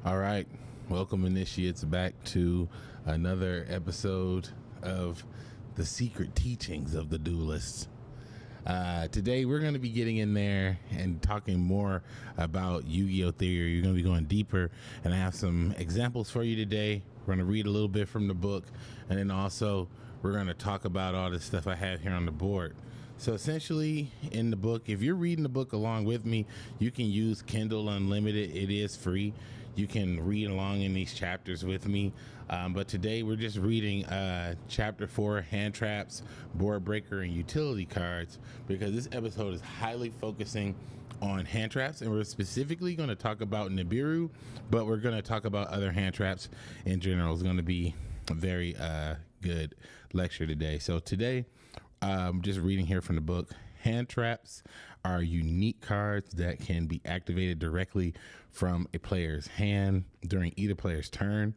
All right, welcome initiates back to another episode of the secret teachings of the Duelists. Today we're going to be getting in there and talking more about Yu-Gi-Oh theory. You're going to be going deeper, and I have some examples for you today. We're going to read a little bit from the book, and then also we're going to talk about all the stuff I have here on the board. So essentially, in the book, if you're reading the book along with me, you can use Kindle Unlimited. It is free. You can read along in these chapters with me. But today we're just reading chapter 4, hand traps, board breaker, and utility cards, because this episode is highly focusing on hand traps, and we're specifically going to talk about Nibiru, but we're going to talk about other hand traps in general. It's going to be a very good lecture today. So today, just reading here from the book. Hand traps are unique cards that can be activated directly from a player's hand during either player's turn.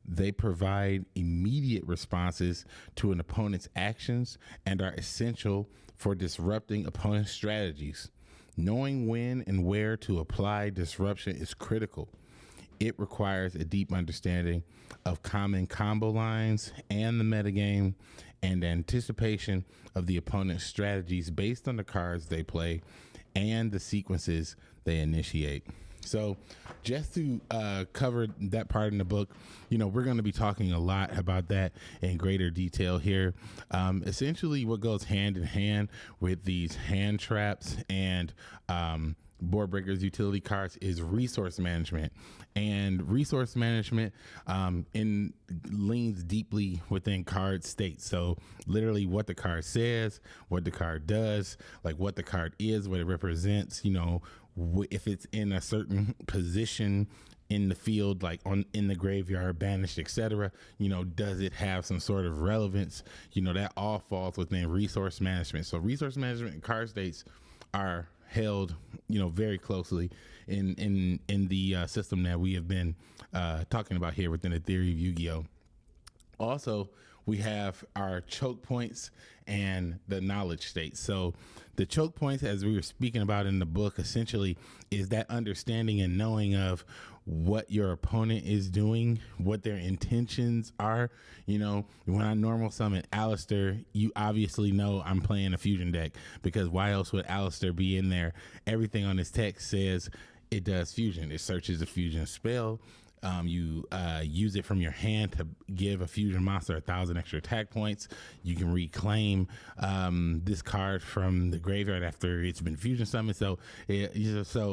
They provide immediate responses to an opponent's actions and are essential for disrupting opponent's strategies. Knowing when and where to apply disruption is critical. It requires a deep understanding of common combo lines and the metagame, and anticipation of the opponent's strategies based on the cards they play and the sequences they initiate. So just to cover that part in the book, we're going to be talking a lot about that in greater detail here. Essentially, what goes hand in hand with these hand traps and board breakers, utility cards, is resource management. And resource management leans deeply within card state. So literally what the card says, what the card does, like what the card is, what it represents, if it's in a certain position in the field, like in the graveyard, banished, etc., does it have some sort of relevance? That all falls within resource management. So resource management and card states are held, very closely in the system that we have been talking about here within the theory of Yu-Gi-Oh. Also, we have our choke points and the knowledge state. So the choke points, as we were speaking about in the book, essentially is that understanding and knowing of what your opponent is doing, what their intentions are. When I normal summon Alistair, you obviously know I'm playing a fusion deck, because why else would Alistair be in there? Everything on this text says it does fusion. It searches a fusion spell. You use it from your hand to give a fusion monster 1,000 extra attack points. You can reclaim this card from the graveyard after it's been fusion summoned. So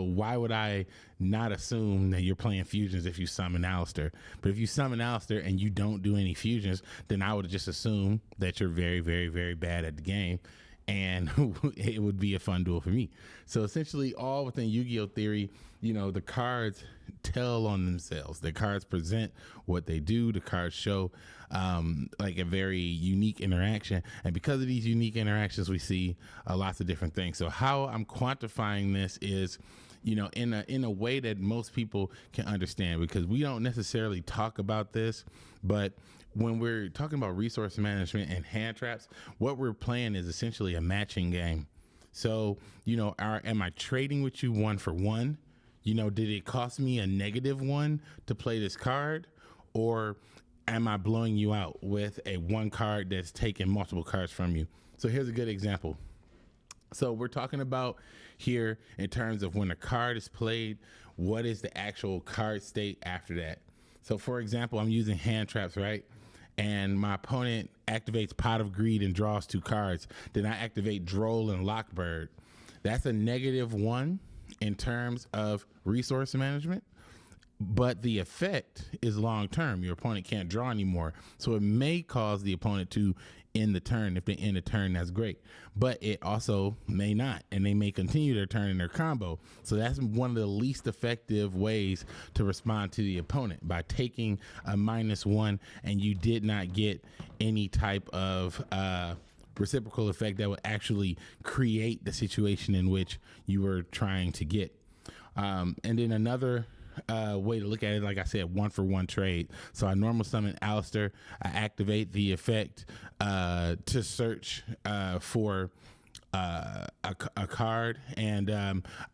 why would I not assume that you're playing fusions if you summon Alistair? But if you summon Alistair and you don't do any fusions, then I would just assume that you're very, very, very bad at the game, and it would be a fun duel for me. So essentially, all within Yu-Gi-Oh theory, the cards tell on themselves. The cards present what they do. The cards show like a very unique interaction. And because of these unique interactions, we see lots of different things. So how I'm quantifying this is, in a way that most people can understand, because we don't necessarily talk about this, but when we're talking about resource management and hand traps, what we're playing is essentially a matching game. So, am I trading with you one for one? Did it cost me a -1 to play this card? Or am I blowing you out with a one card that's taking multiple cards from you? So here's a good example. So we're talking about here in terms of when a card is played, what is the actual card state after that? So for example, I'm using hand traps, right? And my opponent activates Pot of Greed and draws 2 cards. Then I activate Droll and Lockbird. That's a -1 in terms of resource management, but the effect is long term. Your opponent can't draw anymore, so it may cause the opponent to end the turn. If they end the turn, that's great, but it also may not, and they may continue their turn in their combo. So that's one of the least effective ways to respond to the opponent, by taking a -1 and you did not get any type of reciprocal effect that would actually create the situation in which you were trying to get. And then another way to look at it, like I said, 1-for-1 trade. So I normal summon Alistair, I activate the effect to search for a card, and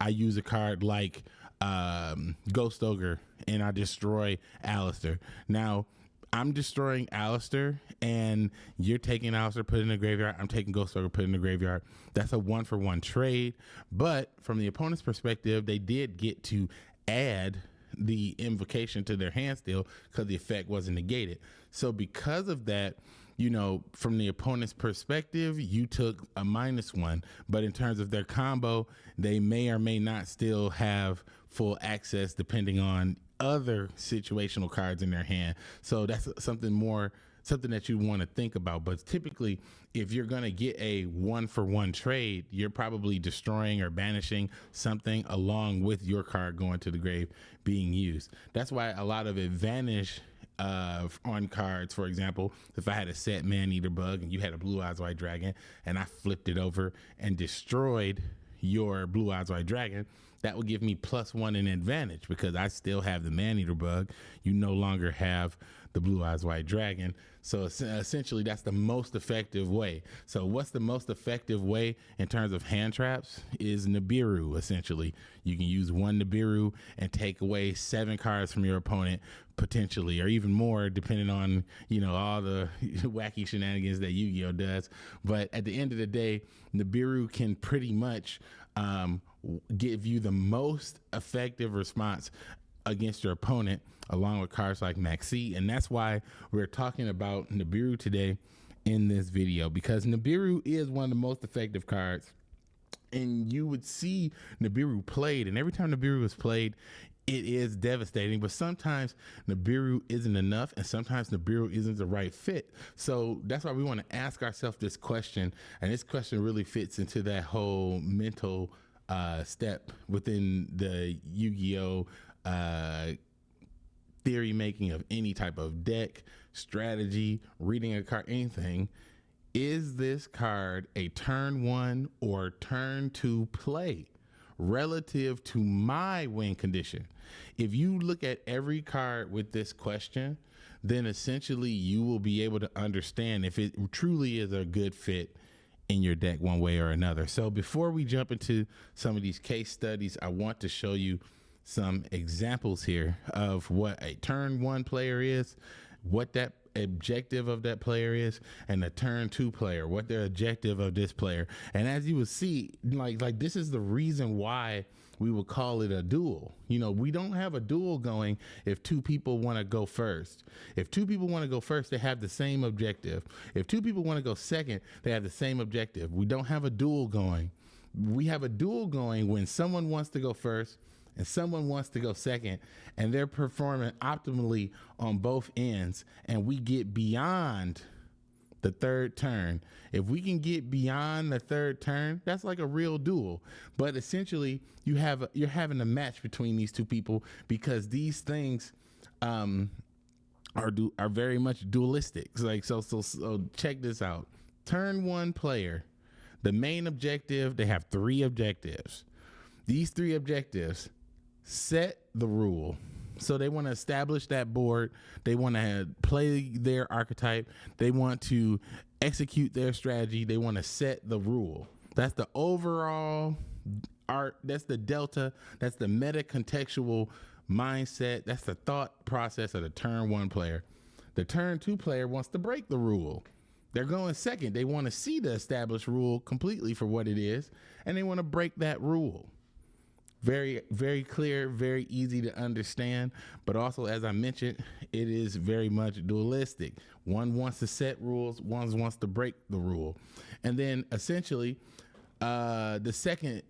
I use a card like Ghost Ogre and I destroy Alistair. Now, I'm destroying Alistair, and you're taking Alistair, put it in the graveyard. I'm taking Ghost Ogre, put it in the graveyard. That's a 1-for-1 trade. But from the opponent's perspective, they did get to add the invocation to their hand still because the effect wasn't negated. So because of that, you know, from the opponent's perspective, you took a -1. But in terms of their combo, they may or may not still have full access depending on other situational cards in their hand. So that's something that you want to think about. But typically, if you're going to get a 1-for-1 trade, you're probably destroying or banishing something along with your card going to the grave being used. That's why a lot of advantage on cards, for example, if I had a set Man-Eater Bug and you had a Blue Eyes White Dragon and I flipped it over and destroyed your Blue Eyes White Dragon, that would give me +1 in advantage because I still have the Man-Eater Bug. You no longer have the Blue Eyes White Dragon. So essentially, that's the most effective way. So what's the most effective way in terms of hand traps is Nibiru, essentially. You can use 1 Nibiru and take away 7 cards from your opponent, potentially, or even more, depending on, you know, all the wacky shenanigans that Yu-Gi-Oh does. But at the end of the day, Nibiru can pretty much give you the most effective response against your opponent, along with cards like Maxi. And that's why we're talking about Nibiru today in this video, because Nibiru is one of the most effective cards. And you would see Nibiru played, and every time Nibiru is played, it is devastating. But sometimes Nibiru isn't enough, and sometimes Nibiru isn't the right fit. So that's why we want to ask ourselves this question, and this question really fits into that whole mental step within the Yu-Gi-Oh theory making of any type of deck, strategy, reading a card, anything. Is this card a turn 1 or turn 2 play relative to my win condition? If you look at every card with this question, then essentially you will be able to understand if it truly is a good fit in your deck one way or another. So before we jump into some of these case studies, I want to show you some examples here of what a turn 1 player is, what that objective of that player is, and a turn 2 player, what their objective of this player. And as you will see, like this is the reason why we will call it a duel. You know, we don't have a duel going if 2 people want to go first. If 2 people want to go first, they have the same objective. If 2 people want to go second, they have the same objective. We don't have a duel going. We have a duel going when someone wants to go first and someone wants to go second, and they're performing optimally on both ends, and we get beyond the 3rd turn. If we can get beyond the 3rd turn, that's like a real duel. But essentially, you're having a match between these 2 people, because these things are very much dualistic. Like so check this out. Turn 1 player, the main objective, they have 3 objectives. These 3 objectives set the rule. So they want to establish that board. They want to play their archetype. They want to execute their strategy. They want to set the rule. That's the overall art. That's the delta. That's the meta contextual mindset. That's the thought process of the turn 1 player. The turn 2 player wants to break the rule. They're going second. They want to see the established rule completely for what it is, and they want to break that rule. Very, very clear, very easy to understand, but also, as I mentioned, it is very much dualistic. One wants to set rules, one wants to break the rule. And then essentially, the second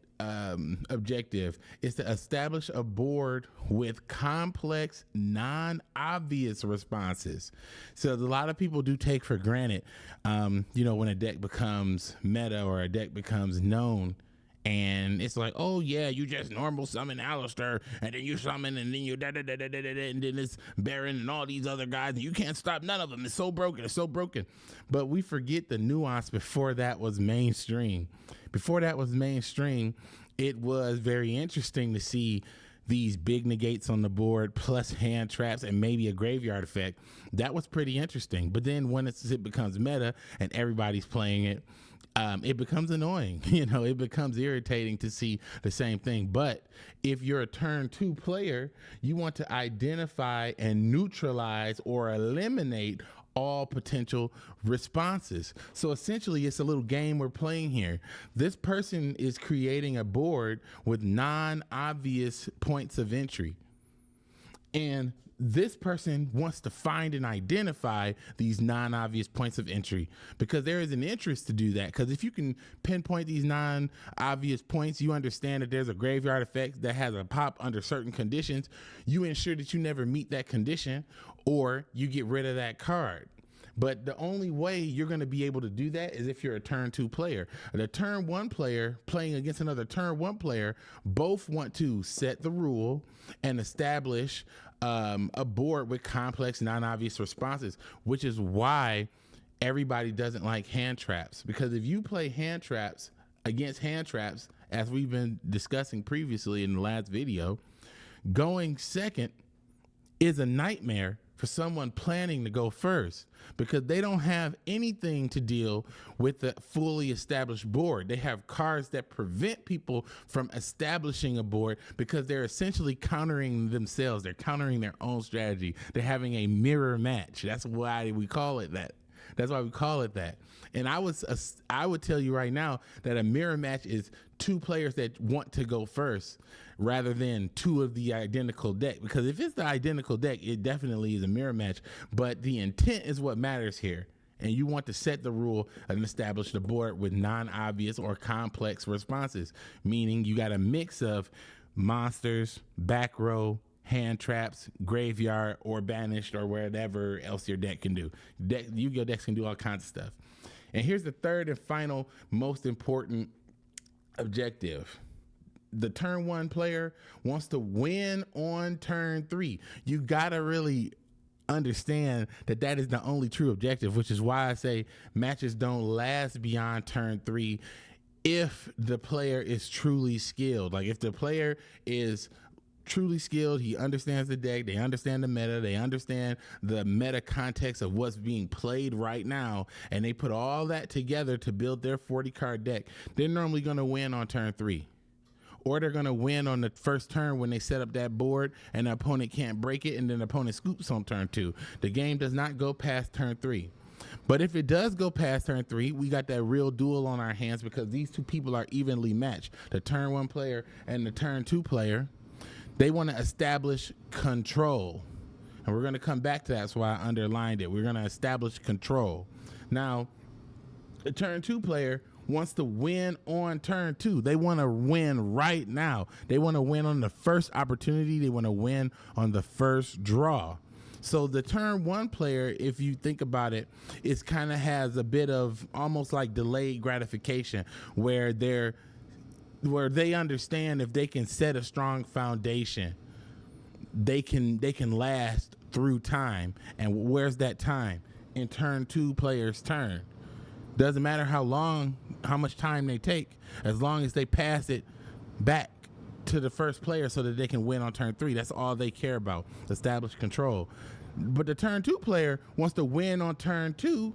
objective is to establish a board with complex, non-obvious responses. So a lot of people do take for granted, when a deck becomes meta or a deck becomes known, and it's like, oh yeah, you just normal summon Alistair, and then you summon, and then you and then it's Baron and all these other guys, and you can't stop none of them. It's so broken. It's so broken. But we forget the nuance before that was mainstream. Before that was mainstream, it was very interesting to see these big negates on the board, plus hand traps, and maybe a graveyard effect. That was pretty interesting. But then when it becomes meta and everybody's playing it, it becomes annoying. It becomes irritating to see the same thing. But if you're a turn 2 player, you want to identify and neutralize or eliminate all potential responses. So essentially, it's a little game we're playing here. This person is creating a board with non-obvious points of entry. And this person wants to find and identify these non-obvious points of entry, because there is an interest to do that. Because if you can pinpoint these non-obvious points, you understand that there's a graveyard effect that has a pop under certain conditions. You ensure that you never meet that condition, or you get rid of that card. But the only way you're going to be able to do that is if you're a turn 2 player. The turn 1 player playing against another turn 1 player both want to set the rule and establish a board with complex, non-obvious responses, which is why everybody doesn't like hand traps. Because if you play hand traps against hand traps, as we've been discussing previously in the last video, going second is a nightmare for someone planning to go first, because they don't have anything to deal with the fully established board. They have cards that prevent people from establishing a board, because they're essentially countering themselves. They're countering their own strategy. They're having a mirror match. That's why we call it that. That's why we call it that. And I would tell you right now that a mirror match is 2 players that want to go first rather than 2 of the identical deck. Because if it's the identical deck, it definitely is a mirror match. But the intent is what matters here. And you want to set the rule and establish the board with non-obvious or complex responses, meaning you got a mix of monsters, back row, hand traps, graveyard, or banished, or whatever else your deck can do. Yu-Gi-Oh! Decks can do all kinds of stuff. And here's the third and final most important objective. The turn 1 player wants to win on turn 3. You gotta really understand that that is the only true objective, which is why I say matches don't last beyond turn 3 if the player is truly skilled. Like, if the player is truly skilled, he understands the deck, they understand the meta, they understand the meta context of what's being played right now, and they put all that together to build their 40 card deck, they're normally going to win on turn 3. Or they're going to win on the first turn when they set up that board and the opponent can't break it, and then the opponent scoops on turn 2. The game does not go past turn 3. But if it does go past turn 3, we got that real duel on our hands, because these 2 people are evenly matched. The turn 1 player and the turn 2 player, they want to establish control. And we're going to come back to that. That's why I underlined it. We're going to establish control. Now, the turn 2 player wants to win on turn 2. They want to win right now. They want to win on the first opportunity. They want to win on the first draw. So the turn 1 player, if you think about it, it kind of has a bit of almost like delayed gratification, where they understand if they can set a strong foundation, they can last through time. And where's that time? In turn 2 player's turn. Doesn't matter how much time they take, as long as they pass it back to the first player so that they can win on turn 3. That's all they care about, establish control. But the turn 2 player wants to win on turn 2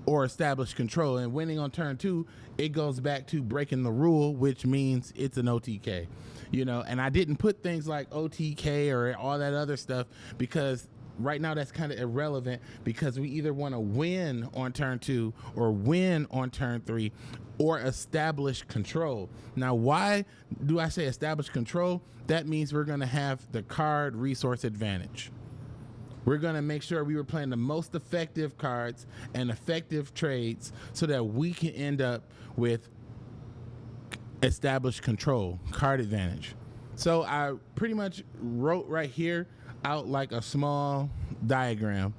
or establish control, and winning on turn 2, it goes back to breaking the rule, which means it's an OTK. And I didn't put things like OTK or all that other stuff, because right now that's kind of irrelevant, because we either want to win on turn 2 or win on turn 3 or establish control. Now, why do I say establish control? That means we're going to have the card resource advantage. We're going to make sure we were playing the most effective cards and effective trades so that we can end up with established control, card advantage. So I pretty much wrote right here out like a small diagram.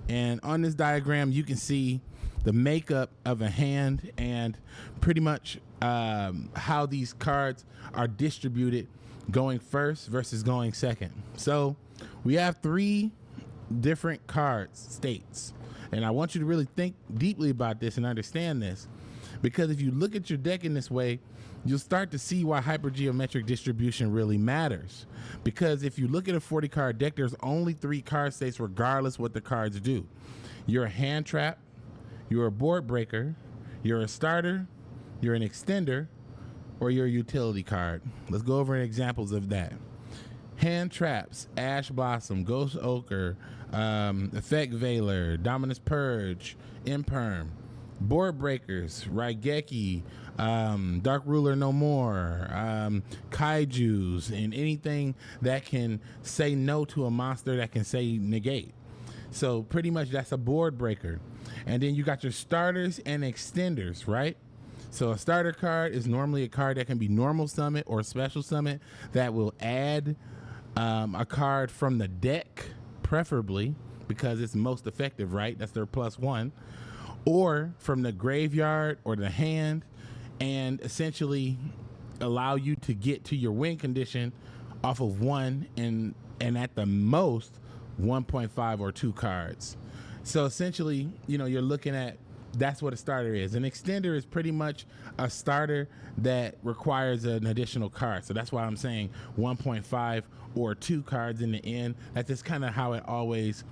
And on this diagram, you can see the makeup of a hand and pretty much how these cards are distributed going first versus going second. So we have 3 different card states, and I want you to really think deeply about this and understand this, because if you look at your deck in this way, you'll start to see why hypergeometric distribution really matters. Because if you look at a 40 card deck, there's only 3 card states regardless what the cards do. You're a hand trap, you're a board breaker, You're a starter, you're an extender, or you're a utility card. Let's go over examples of that. Hand Traps, Ash Blossom, Ghost Ochre, Effect Veiler, Dominus Purge, Imperm. Board Breakers, Raigeki, Dark Ruler No More, Kaijus, and anything that can say no to a monster that can say negate. So pretty much that's a board breaker. And then you got your starters and extenders, right? So a starter card is normally a card that can be normal summon or special summon that will add a card from the deck, preferably, because it's most effective, right? That's their +1. Or from the graveyard or the hand, and essentially allow you to get to your win condition off of 1 and at the most 1.5 or 2 cards. So essentially, you're looking at, that's what a starter is. An extender is pretty much a starter that requires an additional card. So that's why I'm saying 1.5 or 2 cards in the end. That's just kind of how it always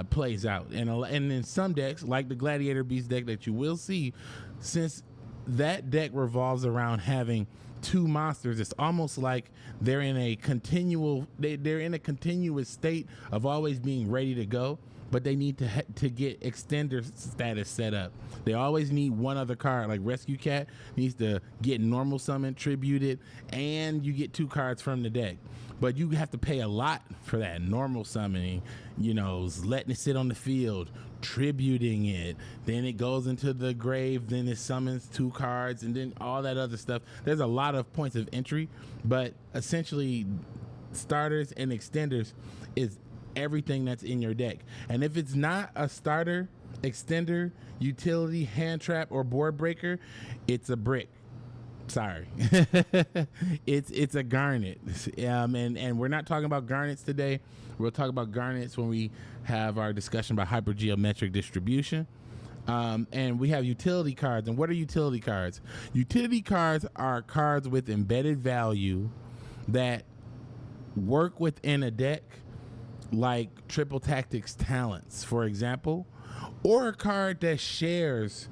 plays out. And in some decks, like the Gladiator Beast deck that you will see, since that deck revolves around having 2 monsters, it's almost like they're in a continuous state of always being ready to go, but they need to get extender status set up. They always need one other card, like Rescue Cat needs to get normal summon, tributed, and you get 2 cards from the deck. But you have to pay a lot for that normal summoning, letting it sit on the field, tributing it, then it goes into the grave, then it summons 2 cards, and then all that other stuff. There's a lot of points of entry, but essentially starters and extenders is everything that's in your deck. And if it's not a starter, extender, utility, hand trap, or board breaker, it's a brick. Sorry. it's a garnet. And we're not talking about garnets today. We'll talk about garnets when we have our discussion about hypergeometric distribution. And we have utility cards. And what are utility cards? Utility cards are cards with embedded value that work within a deck, like Triple Tactics Talents, for example, or a card that shares,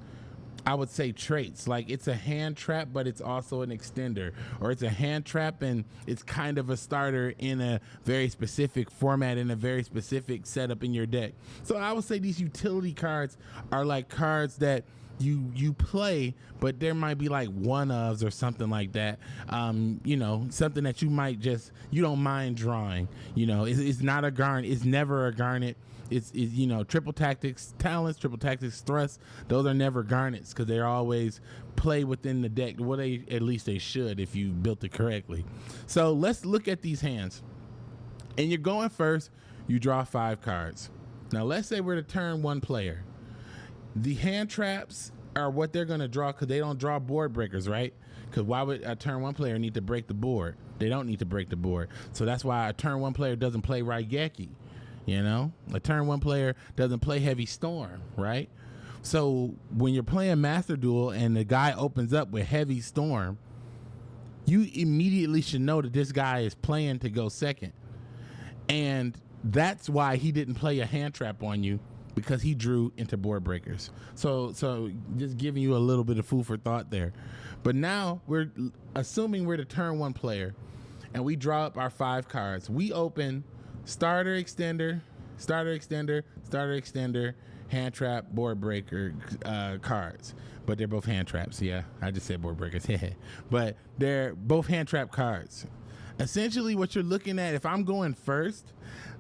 I would say, traits. Like it's a hand trap, but it's also an extender, or it's a hand trap and it's kind of a starter in a very specific format, in a very specific setup in your deck. So I would say these utility cards are like cards that you play, but there might be like one-ofs or something like that. Something that you don't mind drawing. It's not a garnet. It's never a garnet. It's Triple Tactics Talents, Triple Tactics Thrust. Those are never garnets because they're always play within the deck. Well, at least they should if you built it correctly. So let's look at these hands. And you're going first. You draw 5 cards. Now let's say we're the turn 1 player. The hand traps are what they're going to draw because they don't draw board breakers, right? Because why would a turn 1 player need to break the board? They don't need to break the board. So that's why a turn 1 player doesn't play Raigeki. A turn 1 player doesn't play Heavy Storm, right? So when you're playing Master Duel and the guy opens up with Heavy Storm, you immediately should know that this guy is playing to go second. And that's why he didn't play a hand trap on you, because he drew into board breakers. So just giving you a little bit of food for thought there. But now we're assuming we're the turn 1 player and we draw up our 5 cards. We open starter, extender, starter, extender, starter, extender, hand trap, board breaker cards. But they're both hand traps. Yeah, I just said board breakers. But they're both hand trap cards. Essentially what you're looking at, if I'm going first,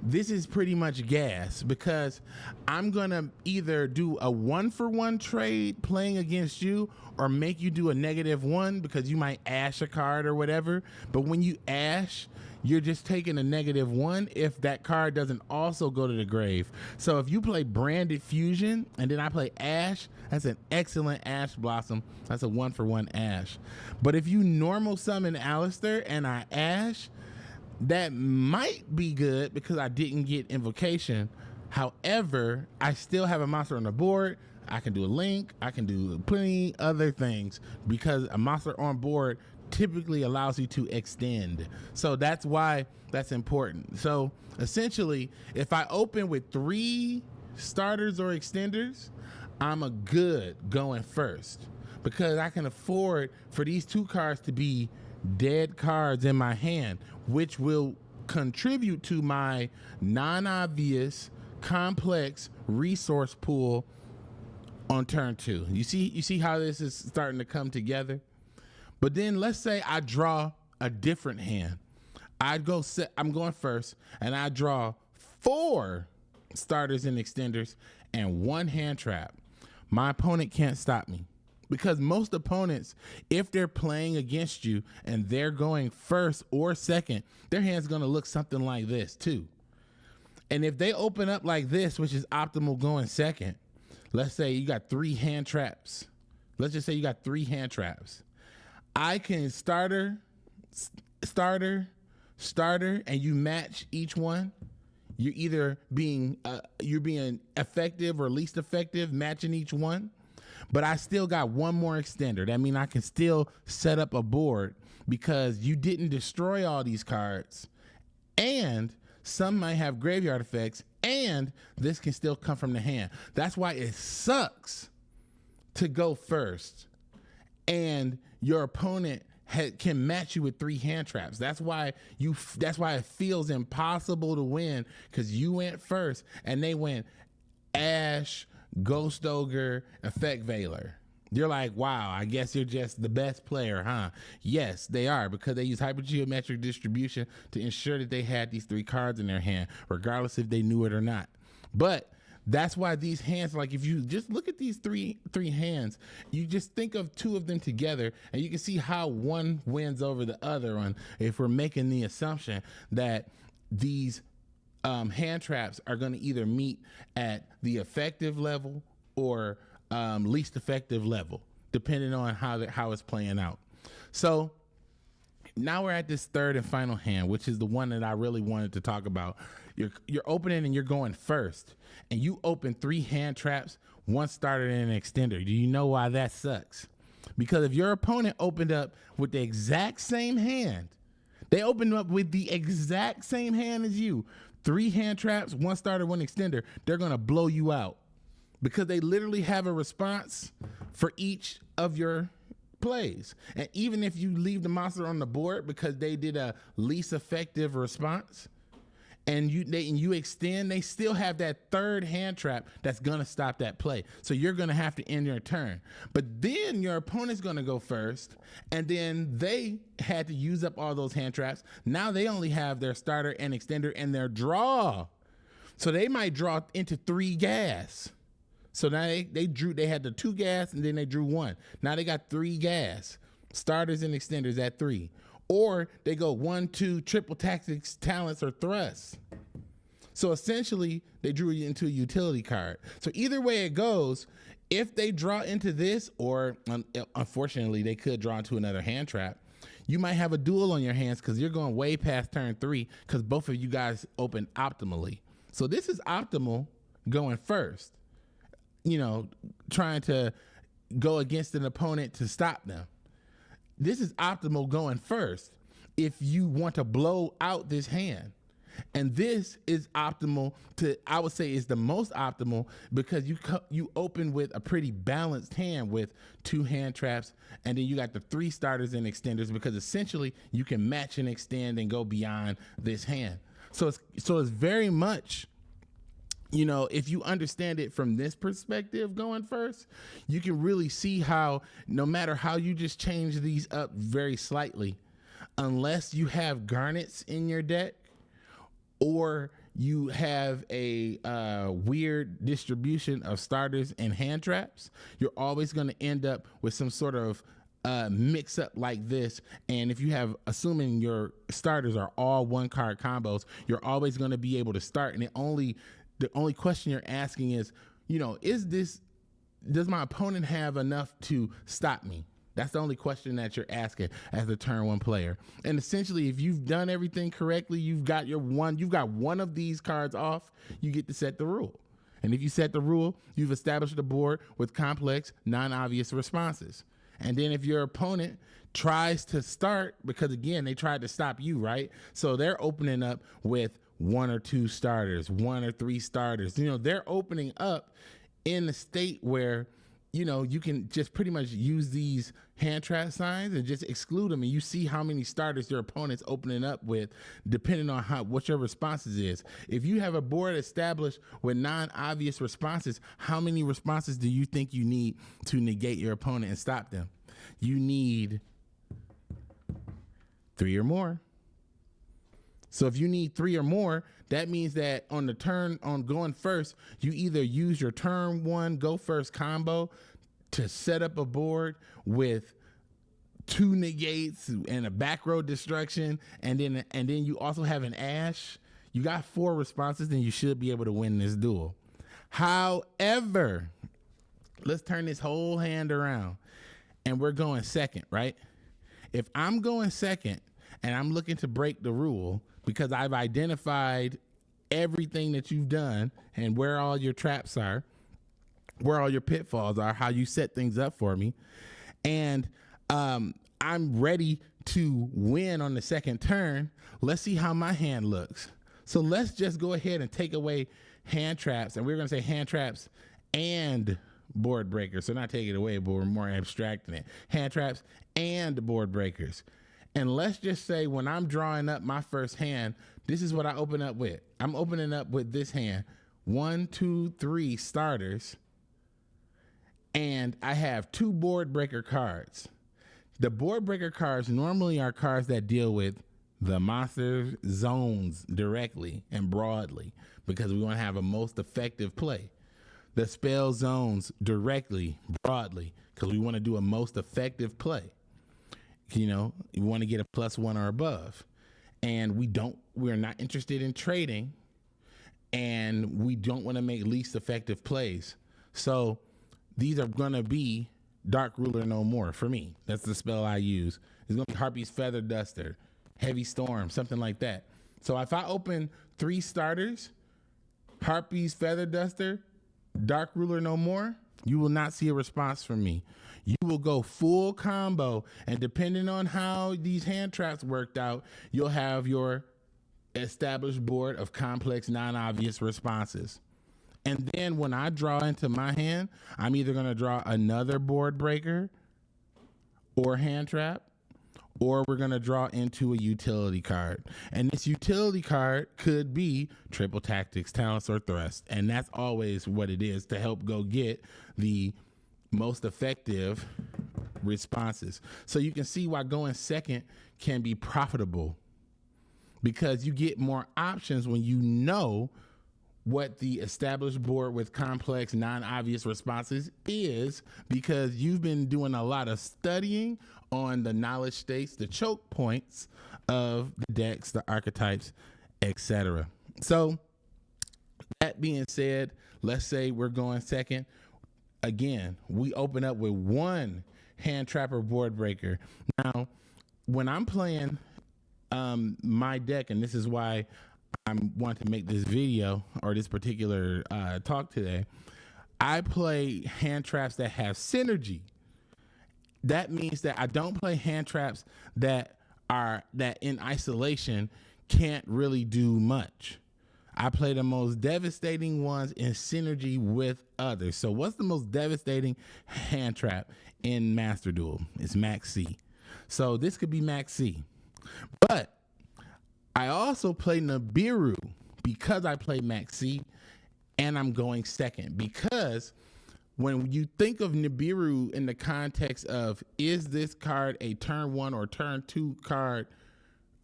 this is pretty much gas, because I'm going to either do a 1-for-1 trade playing against you, or make you do a -1 because you might ash a card or whatever. But when you ash, you're just taking a -1 if that card doesn't also go to the grave. So if you play Branded Fusion and then I play Ash, that's an excellent Ash Blossom. That's a 1-for-1 Ash. But if you normal summon Alistair and I Ash, that might be good because I didn't get Invocation. However, I still have a monster on the board. I can do a link. I can do plenty other things because a monster on board typically allows you to extend. So that's why that's important. So essentially, if I open with 3 starters or extenders, I'm a good going first because I can afford for these two cards to be dead cards in my hand, which will contribute to my non-obvious complex resource pool on turn 2. You see how this is starting to come together? But then let's say I draw a different hand. I'm going first, and I draw 4 starters and extenders and 1 hand trap. My opponent can't stop me because most opponents, if they're playing against you and they're going first or second, their hand's going to look something like this too. And if they open up like this, which is optimal going second, let's say you got 3 hand traps. Let's just say you got 3 hand traps. I can starter, and you match each one. You're either being effective or least effective, matching each one. But I still got 1 more extender. That means I can still set up a board because you didn't destroy all these cards. And some might have graveyard effects, and this can still come from the hand. That's why it sucks to go first, and your opponent can match you with 3 hand traps. That's why it feels impossible to win, because you went first and they went Ash, Ghost Ogre, Effect Veiler. You're like, wow, I guess you're just the best player, huh? Yes, they are, because they use hypergeometric distribution to ensure that they had these 3 cards in their hand, regardless if they knew it or not. But that's why these hands, like if you just look at these three hands, you just think of 2 of them together and you can see how one wins over the other one if we're making the assumption that these hand traps are going to either meet at the effective level or least effective level, depending on how it's playing out. So now we're at this third and final hand, which is the one that I really wanted to talk about. You're opening and you're going first, and you open 3 hand traps, 1 starter and an extender. Do you know why that sucks? Because if your opponent opened up with the exact same hand, they opened up with the exact same hand as you, 3 hand traps, 1 starter, 1 extender, they're gonna blow you out because they literally have a response for each of your plays. And even if you leave the monster on the board because they did a least effective response, and you extend, they still have that 3rd hand trap that's gonna stop that play. So you're gonna have to end your turn. But then your opponent's gonna go first, and then they had to use up all those hand traps. Now they only have their starter and extender and their draw. So they might draw into 3 gas. So now they had the 2 gas and then they drew 1. Now they got 3 gas, starters and extenders at 3. Or they go 1, 2, triple tactics, talents, or thrusts. So essentially, they drew you into a utility card. So either way it goes, if they draw into this, or unfortunately, they could draw into another hand trap, you might have a duel on your hands because you're going way past turn 3 because both of you guys open optimally. So this is optimal going first, trying to go against an opponent to stop them. This is optimal going first if you want to blow out this hand. And this is optimal I would say is the most optimal because you open with a pretty balanced hand with 2 hand traps, and then you got the 3 starters and extenders because essentially you can match and extend and go beyond this hand. So it's very much, if you understand it from this perspective going first, you can really see how no matter how you just change these up very slightly, unless you have garnets in your deck or you have a weird distribution of starters and hand traps, you're always going to end up with some sort of mix up like this. And if you have, assuming your starters are all 1-card combos, you're always going to be able to start. And the only question you're asking is, does my opponent have enough to stop me? That's the only question that you're asking as a turn 1 player. And essentially, if you've done everything correctly, you've got one of these cards off, you get to set the rule. And if you set the rule, you've established a board with complex, non-obvious responses. And then if your opponent tries to start, because again, they tried to stop you, right? So they're opening up with 1 or 2 starters, 1 or 3 starters. They're opening up in a state where, you can just pretty much use these hand trap signs and just exclude them, and you see how many starters your opponent's opening up with, depending on what your responses is. If you have a board established with non-obvious responses, how many responses do you think you need to negate your opponent and stop them? You need 3 or more. So if you need 3 or more, that means that on the turn on going first, you either use your turn 1 go first combo to set up a board with 2 negates and a back row destruction, and then you also have an ash. You got 4 responses, then you should be able to win this duel. However, let's turn this whole hand around, and we're going second, right? If I'm going second and I'm looking to break the rule because I've identified everything that you've done and where all your traps are, where all your pitfalls are, how you set things up for me, and I'm ready to win on the second turn, let's see how my hand looks. So let's just go ahead and take away hand traps, and we're going to say hand traps and board breakers. So not take it away, but we're more abstracting it. Hand traps and board breakers. And let's just say when I'm drawing up my first hand, this is what I open up with. I'm opening up with this hand, 1, 2, 3 starters, and I have 2 board breaker cards. The board breaker cards normally are cards that deal with the monster zones directly and broadly, because we want to have a most effective play. The spell zones directly, broadly, because we want to do a most effective play. You want to get a +1 or above. And we're not interested in trading, and we don't want to make least effective plays. So these are going to be Dark Ruler No More for me. That's the spell I use. It's going to be Harpy's Feather Duster, Heavy Storm, something like that. So if I open 3 starters, Harpy's Feather Duster, Dark Ruler No More, you will not see a response from me. You will go full combo, and depending on how these hand traps worked out, you'll have your established board of complex, non-obvious responses. And then when I draw into my hand, I'm either going to draw another board breaker or hand trap, or we're going to draw into a utility card. And this utility card could be triple tactics, talents, or thrust. And that's always what it is, to help go get the most effective responses. So you can see why going second can be profitable, because you get more options when you know what the established board with complex, non-obvious responses is, because you've been doing a lot of studying on the knowledge states, the choke points of the decks, the archetypes, etc. So that being said, let's say we're going second. Again, we open up with 1 hand trapper board breaker. Now, when I'm playing my deck, and this is why I want to make this video or this particular talk today, I play hand traps that have synergy. That means that I don't play hand traps that in isolation can't really do much. I play the most devastating ones in synergy with others. So what's the most devastating hand trap in Master Duel? It's Max C. So this could be Max C. But I also play Nibiru because I play Max C, and I'm going second. Because when you think of Nibiru in the context of, is this card a turn 1 or turn 2 card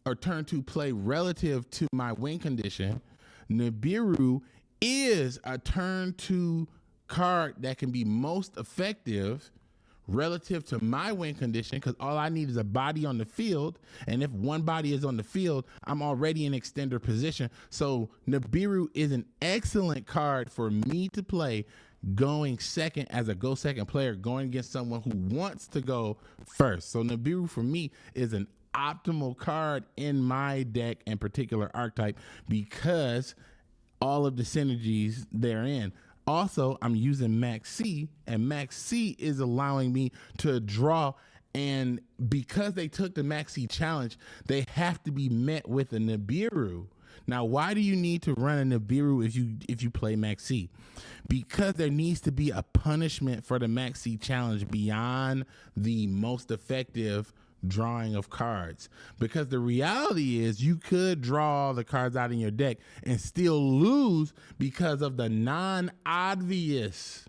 or turn 2 play relative to my win condition, Nibiru is a turn 2 card that can be most effective relative to my win condition, because all I need is a body on the field, and if 1 body is on the field, I'm already in extender position. So Nibiru is an excellent card for me to play going second as a go second player, going against someone who wants to go first. So Nibiru for me is an optimal card in my deck and particular archetype, because all of the synergies therein. Also, I'm using Max C, and Max C is allowing me to draw, and because they took the Max C challenge, they have to be met with a Nibiru Now, why do you need to run a Nibiru if you play Max C? Because there needs to be a punishment for the Max C challenge beyond the most effective drawing of cards. Because the reality is you could draw all the cards out in your deck and still lose because of the non-obvious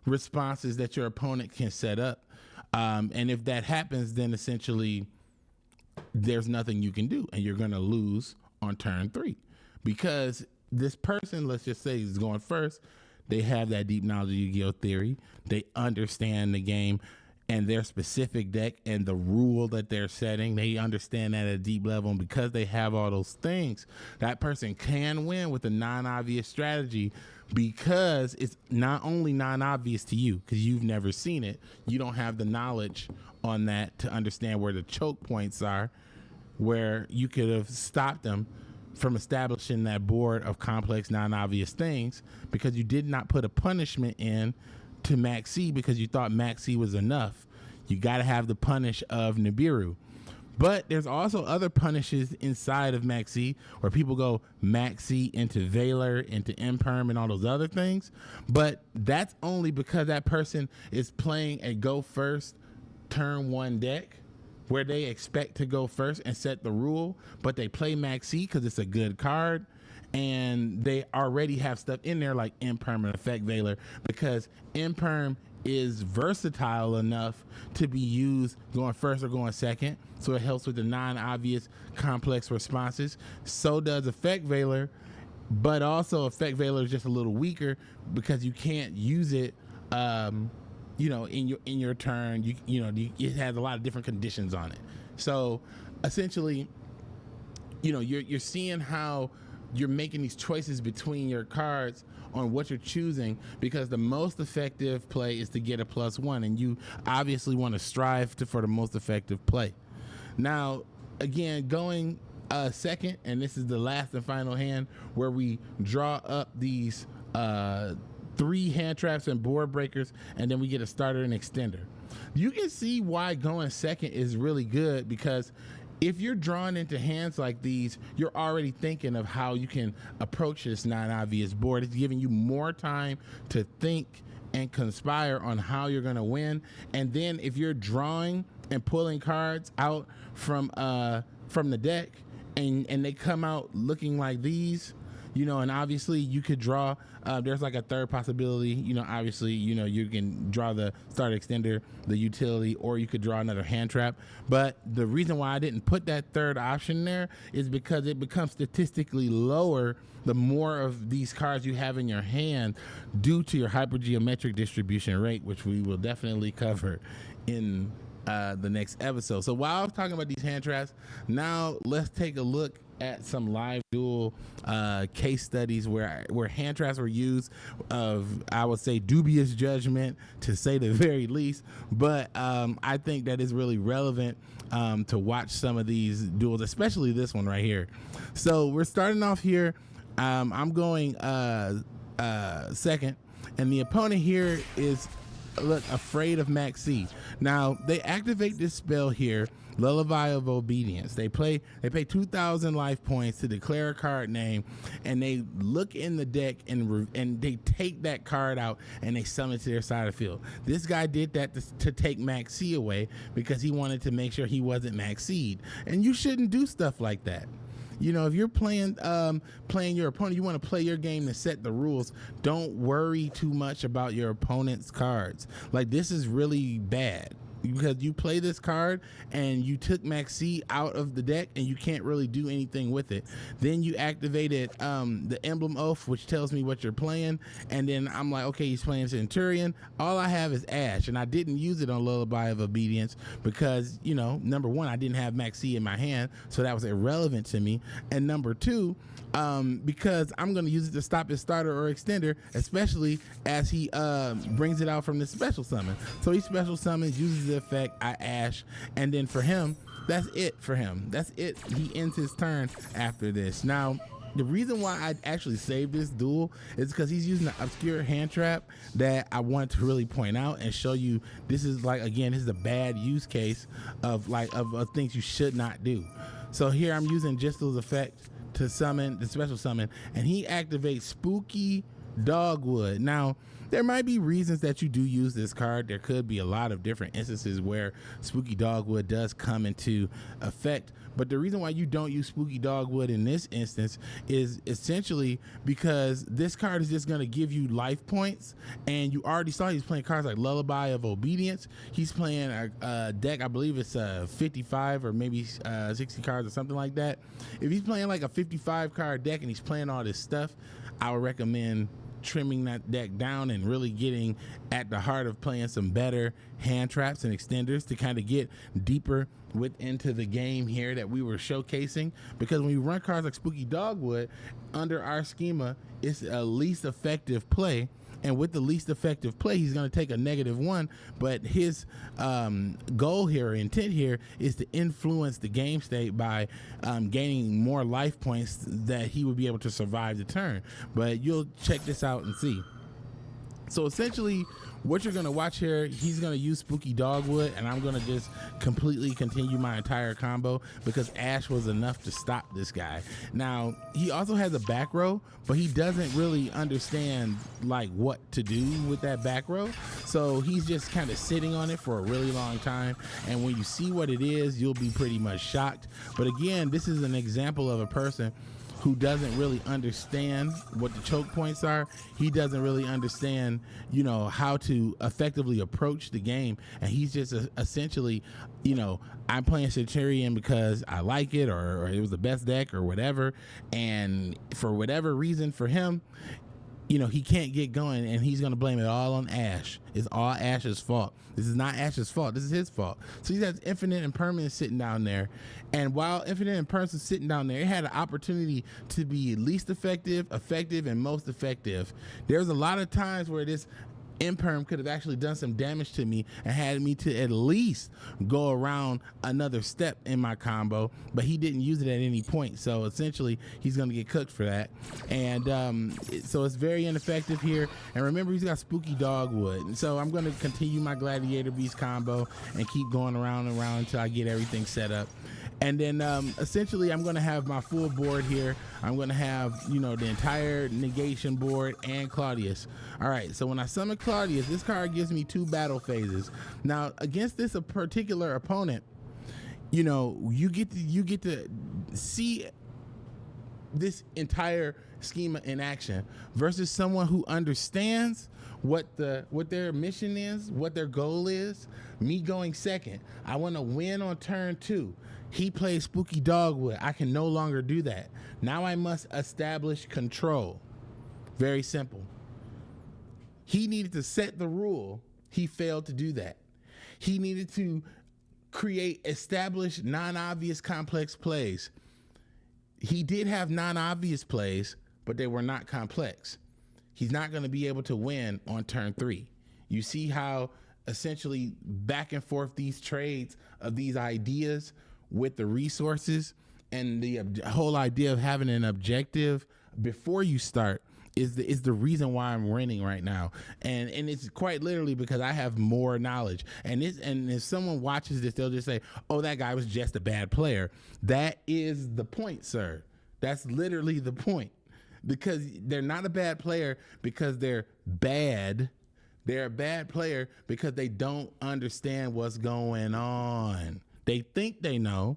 responses that your opponent can set up. And if that happens, then essentially there's nothing you can do and you're going to lose on turn 3 because this person, let's just say, is going first. They have that deep knowledge of Yu-Gi-Oh theory. They understand the game and their specific deck and the rule that they're setting. They understand that at a deep level, and because they have all those things, that person can win with a non-obvious strategy because it's not only non-obvious to you because you've never seen it. You don't have the knowledge on that to understand where the choke points are, where you could have stopped them from establishing that board of complex non-obvious things because you did not put a punishment in to Max C because you thought Max C was enough. You got to have the punish of Nibiru. But there's also other punishes inside of Max C where people go Max C into Valor, into Imperm, and all those other things. But that's only because that person is playing a go first turn 1 deck where they expect to go first and set the rule, but they play Max C because it's a good card. And they already have stuff in there like Imperm and Effect Veiler because Imperm is versatile enough to be used going first or going second. So it helps with the non-obvious complex responses. So does Effect Veiler, but also Effect Veiler is just a little weaker because you can't use it in your turn. It has a lot of different conditions on it. So essentially, you're seeing how you're making these choices between your cards on what you're choosing because the most effective play is to get a +1, and you obviously want to strive for the most effective play. Now, again, going second, and this is the last and final hand where we draw up these 3 hand traps and board breakers, and then we get a starter and extender. You can see why going second is really good because if you're drawn into hands like these, you're already thinking of how you can approach this non-obvious board. It's giving you more time to think and conspire on how you're going to win. And then if you're drawing and pulling cards out from the deck and they come out looking like these, and obviously you could draw, there's like a third possibility, obviously, you can draw the starter extender, the utility, or you could draw another hand trap. But the reason why I didn't put that third option there is because it becomes statistically lower the more of these cards you have in your hand due to your hypergeometric distribution rate, which we will definitely cover in the next episode. So while I was talking about these hand traps, now let's take a look at some live duel case studies where hand traps were used of, I would say, dubious judgment, to say the very least. But I think that is really relevant to watch some of these duels, especially this one right here. So we're starting off here. I'm going second, and the opponent here is afraid of Max C. Now they activate this spell here, Lullaby of Obedience. They pay 2,000 life points to declare a card name, and they look in the deck and they take that card out and they summon it to their side of the field. This guy did that to take Max C away because he wanted to make sure he wasn't Max C'd. And you shouldn't do stuff like that. If you're playing your opponent, you want to play your game to set the rules. Don't worry too much about your opponent's cards. Like, this is really bad because you play this card and you took Max C out of the deck and you can't really do anything with it. Then you activated the Emblem Oath, which tells me what you're playing, and then I'm like, okay, he's playing Centurion. All I have is Ash, and I didn't use it on Lullaby of Obedience because, number one, I didn't have Max C in my hand, so that was irrelevant to me, and number two, because I'm going to use it to stop his starter or extender, especially as he brings it out from the special summon. So he special summons, uses the effect, I Ash, and then for him, that's it for him. That's it. He ends his turn after this. Now, the reason why I actually saved this duel is because he's using an obscure hand trap that I want to really point out and show you. This is this is a bad use case of things you should not do. So here I'm using Jistel's effect to summon the special summon, and he activates Spooky Dogwood. Now, there might be reasons that you do use this card. There could be a lot of different instances where Spooky Dogwood does come into effect. But the reason why you don't use Spooky Dogwood in this instance is essentially because this card is just going to give you life points. And you already saw he's playing cards like Lullaby of Obedience. He's playing a deck, I believe it's 55 or maybe 60 cards or something like that. If he's playing like a 55 card deck and he's playing all this stuff, I would recommend trimming that deck down and really getting at the heart of playing some better hand traps and extenders to kind of get deeper into the game here that we were showcasing. Because when you run cards like Spooky Dogwood under our schema, it's a least effective play, and with the least effective play, he's going to take a -1. But his goal here, or intent here, is to influence the game state by gaining more life points that he would be able to survive the turn. But you'll check this out and see. So essentially, what you're going to watch here, he's going to use Spooky Dogwood, and I'm going to just completely continue my entire combo because Ash was enough to stop this guy. Now, he also has a back row, but he doesn't really understand like what to do with that back row. So he's just kind of sitting on it for a really long time. And when you see what it is, you'll be pretty much shocked. But again, this is an example of a person who doesn't really understand what the choke points are. He doesn't really understand, how to effectively approach the game. And he's just essentially, I'm playing Centurion because I like it, or it was the best deck or whatever. And for whatever reason for him, he can't get going, and he's going to blame it all on Ash. It's all Ash's fault. This is not Ash's fault. This is his fault. So he has Infinite Impermanence sitting down there. And while Infinite Impermanence is sitting down there, it had an opportunity to be least effective, effective, and most effective. There's a lot of times where this Imperm could have actually done some damage to me and had me to at least go around another step in my combo, but he didn't use it at any point. So essentially, he's going to get cooked for that. And so it's very ineffective here. And remember, he's got Spooky Dogwood. And so I'm going to continue my Gladiator Beast combo and keep going around and around until I get everything set up. And then essentially, I'm going to have my full board here. I'm going to have, the entire negation board and Claudius. All right, so when I summon Claudius, this card gives me 2 battle phases. Now, against this particular opponent, you get to see this entire schema in action versus someone who understands what their mission is, what their goal is. Me going second, I want to win on turn 2. He plays Spooky Dogwood. I can no longer do that. Now I must establish control. Very simple. He needed to set the rule. He failed to do that. He needed to establish non-obvious complex plays. He did have non-obvious plays, but they were not complex. He's not going to be able to win on turn 3. You see how essentially back and forth these trades of these ideas with the resources, and the whole idea of having an objective before you start is the reason why I'm winning right now. And it's quite literally because I have more knowledge. And if someone watches this, they'll just say, oh, that guy was just a bad player. That is the point, sir. That's literally the point. Because they're not a bad player because they're bad. They're a bad player because they don't understand what's going on. They think they know.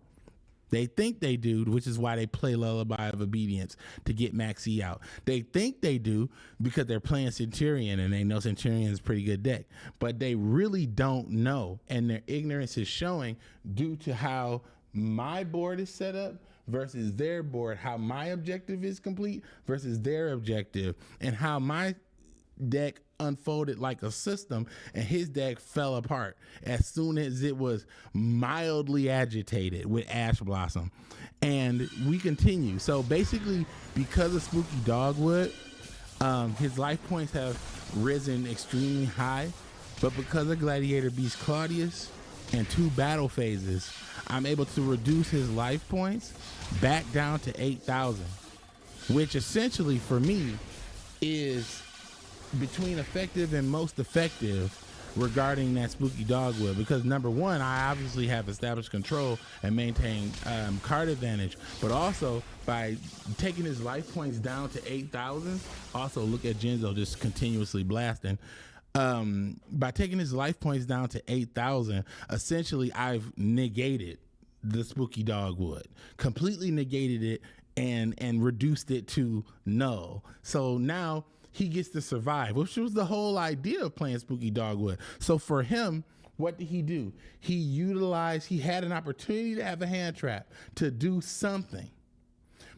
They think they do, which is why they play Lullaby of Obedience to get Max E out. They think they do because they're playing Centurion and they know Centurion is a pretty good deck. But they really don't know, and their ignorance is showing due to how my board is set up versus their board, how my objective is complete versus their objective, and how my deck unfolded like a system and his deck fell apart as soon as it was mildly agitated with Ash Blossom. And we continue. So basically, because of Spooky Dogwood, his life points have risen extremely high, but because of Gladiator Beast Claudius and 2 battle phases, I'm able to reduce his life points back down to 8,000, which essentially for me is between effective and most effective regarding that spooky dogwood, because number one, I obviously have established control and maintain card advantage, but also by taking his life points down to 8,000. Also, look at Genzo just continuously blasting. By taking his life points down to 8,000, essentially I've negated the spooky dogwood, completely negated it, and reduced it to null. So now he gets to survive, which was the whole idea of playing spooky dogwood. So for him, what did he do? He had an opportunity to have a hand trap to do something.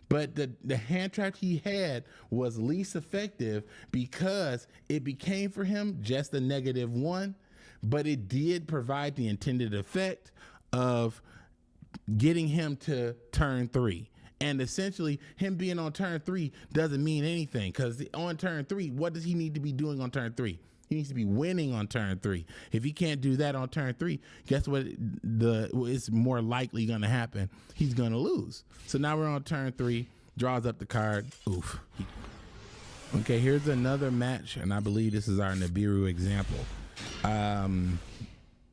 But the hand trap he had was least effective because it became for him just a -1, but it did provide the intended effect of getting him to turn 3. And essentially, him being on turn 3 doesn't mean anything, because on turn 3, what does he need to be doing on turn 3? He needs to be winning on turn 3. If he can't do that on turn 3, guess what? It's more likely going to happen. He's going to lose. So now we're on turn 3, draws up the card. Oof. Okay, here's another match, and I believe this is our Nibiru example.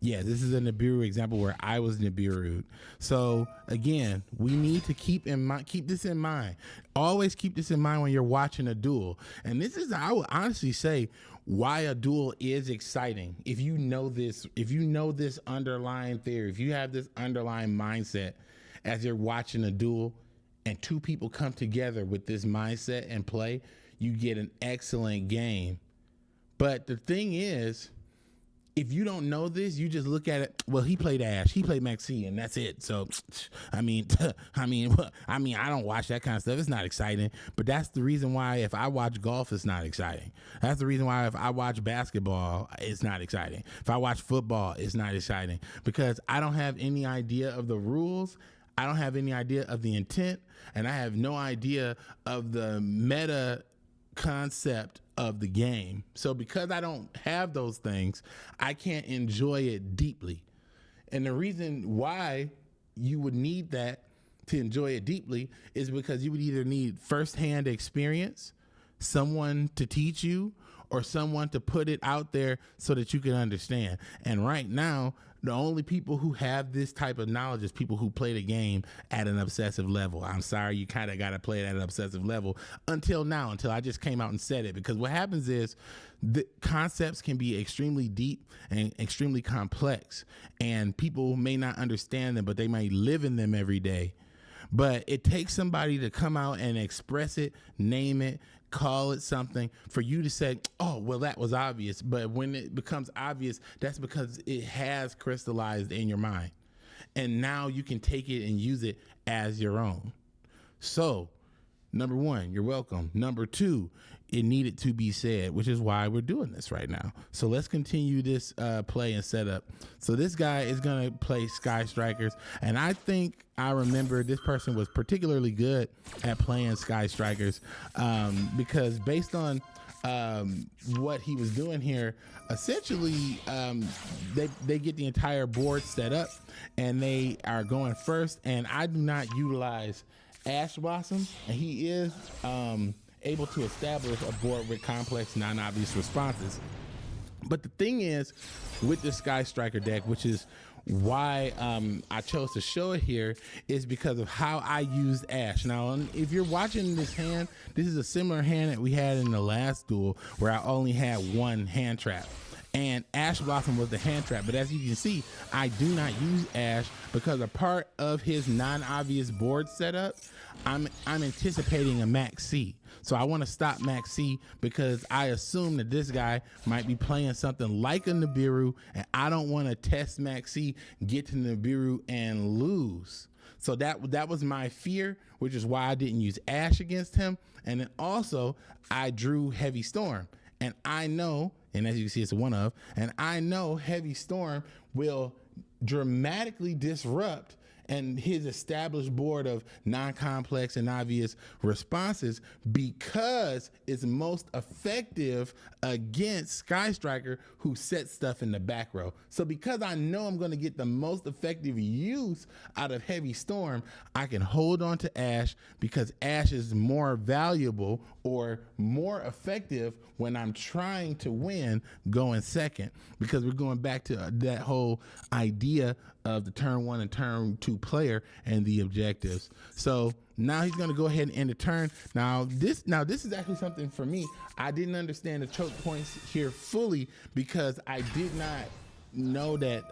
Yeah, this is a Nibiru example where I was Nibiru'd. So again, we need to keep this in mind. Always keep this in mind when you're watching a duel. And this is, I would honestly say, why a duel is exciting. If you know this underlying theory, if you have this underlying mindset as you're watching a duel and two people come together with this mindset and play, you get an excellent game. But the thing is, if you don't know this, you just look at it. Well, he played Ash, he played Maxi, and that's it. So, I don't watch that kind of stuff. It's not exciting. But that's the reason why if I watch golf, it's not exciting. That's the reason why if I watch basketball, it's not exciting. If I watch football, it's not exciting, because I don't have any idea of the rules. I don't have any idea of the intent, and I have no idea of the meta concept of the game. So because I don't have those things, I can't enjoy it deeply. And the reason why you would need that to enjoy it deeply is because you would either need firsthand experience, someone to teach you, or someone to put it out there so that you can understand. And right now, the only people who have this type of knowledge is people who play the game at an obsessive level. I'm sorry, you kind of got to play it at an obsessive level until I just came out and said it. Because what happens is the concepts can be extremely deep and extremely complex, and people may not understand them, but they might live in them every day. But it takes somebody to come out and express it, name it, call it something for you to say, oh, well, that was obvious. But when it becomes obvious, that's because it has crystallized in your mind. And now you can take it and use it as your own. So, number one, you're welcome. Number two, it needed to be said, which is why we're doing this right now. So let's continue this play and setup. So this guy is going to play Sky Strikers. And I think I remember this person was particularly good at playing Sky Strikers because based on what he was doing here, essentially they get the entire board set up and they are going first. And I do not utilize Ash Blossom, and he is able to establish a board with complex, non-obvious responses. But the thing is, with the Sky Striker deck, which is why I chose to show it here, is because of how I used Ash. Now, if you're watching this hand, this is a similar hand that we had in the last duel where I only had one hand trap. And Ash Blossom was the hand trap. But as you can see, I do not use Ash because a part of his non-obvious board setup, I'm anticipating a Max C. So I want to stop Max C because I assume that this guy might be playing something like a Nibiru, and I don't want to test Max C, get to Nibiru, and lose. So that was my fear, which is why I didn't use Ash against him. And then also, I drew Heavy Storm. And I know, and as you can see, it's a one of, and I know Heavy Storm will dramatically disrupt and his established board of non-complex and obvious responses because it's most effective against Sky Striker, who sets stuff in the back row. So because I know I'm going to get the most effective use out of Heavy Storm, I can hold on to Ash because Ash is more valuable, or more effective when I'm trying to win going second, because we're going back to that whole idea of the turn 1 and turn 2 player and the objectives. So now he's going to go ahead and end the turn. Now this is actually something for me. I didn't understand the choke points here fully because I did not know that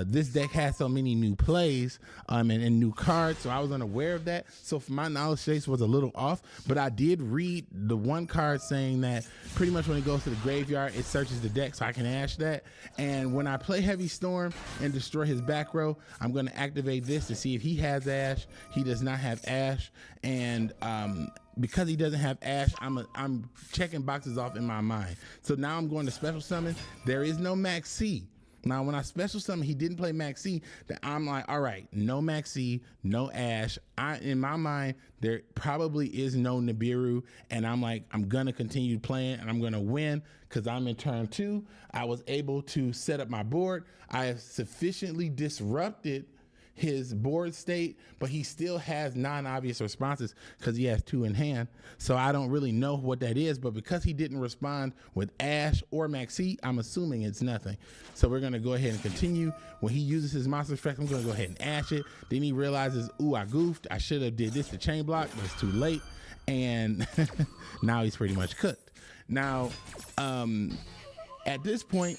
this deck has so many new plays and new cards, so I was unaware of that. So for my knowledge base was a little off, but I did read the one card saying that pretty much when it goes to the graveyard, it searches the deck, so I can ash that. And when I play Heavy Storm and destroy his back row, I'm going to activate this to see if he has ash. He does not have ash, and because he doesn't have ash, I'm checking boxes off in my mind. So now I'm going to special summon. There is no Max C. Now, when I special summon, he didn't play Max C. That I'm like, all right, no Max C, no Ash. In my mind, there probably is no Nibiru, and I'm like, I'm gonna continue playing, and I'm gonna win because I'm in turn 2. I was able to set up my board. I have sufficiently disrupted his board state, but he still has non-obvious responses because he has 2 in hand. So I don't really know what that is, but because he didn't respond with Ash or Maxi, I'm assuming it's nothing. So we're gonna go ahead and continue. When he uses his monster effect, I'm gonna go ahead and Ash it. Then he realizes, ooh, I goofed. I should have did this to chain block, but it's too late. And now he's pretty much cooked. Now, at this point,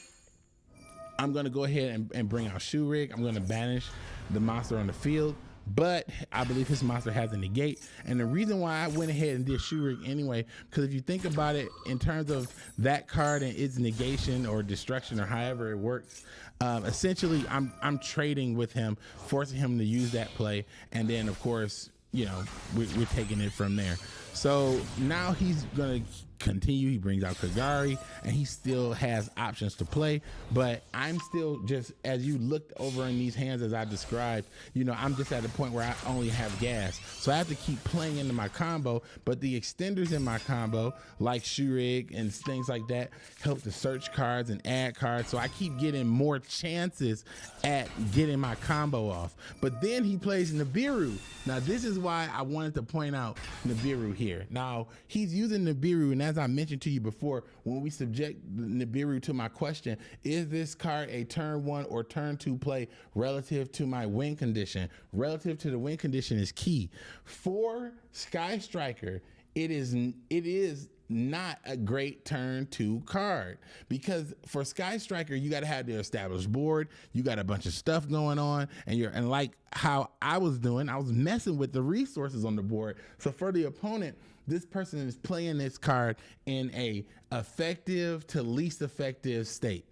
I'm gonna go ahead and bring out Shoe Rig. I'm gonna banish the monster on the field, but I believe his monster has a negate. And the reason why I went ahead and did Shoe Rig anyway, because if you think about it in terms of that card and its negation or destruction or however it works, essentially I'm trading with him, forcing him to use that play, and then of course, you know, we're taking it from there. So now he's gonna continue. He brings out Kagari, and he still has options to play, but I'm still just, as you looked over in these hands as I described, you know, I'm just at a point where I only have gas, so I have to keep playing into my combo. But the extenders in my combo, like Shoe Rig and things like that, help to search cards and add cards, so I keep getting more chances at getting my combo off. But then he plays Nibiru. Now this is why I wanted to point out Nibiru here. Now he's using Nibiru, and as I mentioned to you before, when we subject Nibiru to my question, is this card a turn 1 or turn 2 play relative to my win condition? Relative to the win condition is key. For Sky Striker, it is not a great turn 2 card, because for Sky Striker, you got to have the established board, you got a bunch of stuff going on, and like how I was doing, I was messing with the resources on the board. So for the opponent, this person is playing this card in a effective to least effective state.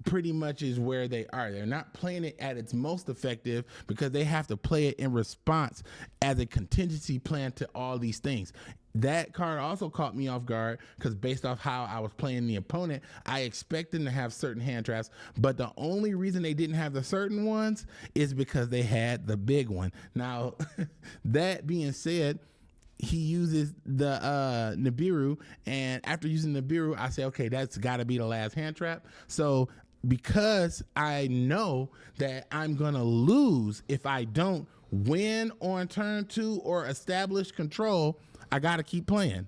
Pretty much is where they are. They're not playing it at its most effective because they have to play it in response as a contingency plan to all these things. That card also caught me off guard because based off how I was playing the opponent, I expected them to have certain hand traps, but the only reason they didn't have the certain ones is because they had the big one. Now, that being said, he uses the Nibiru, and after using Nibiru, I say, okay, that's got to be the last hand trap. So because I know that I'm gonna lose if I don't win on turn 2 or establish control, I gotta keep playing.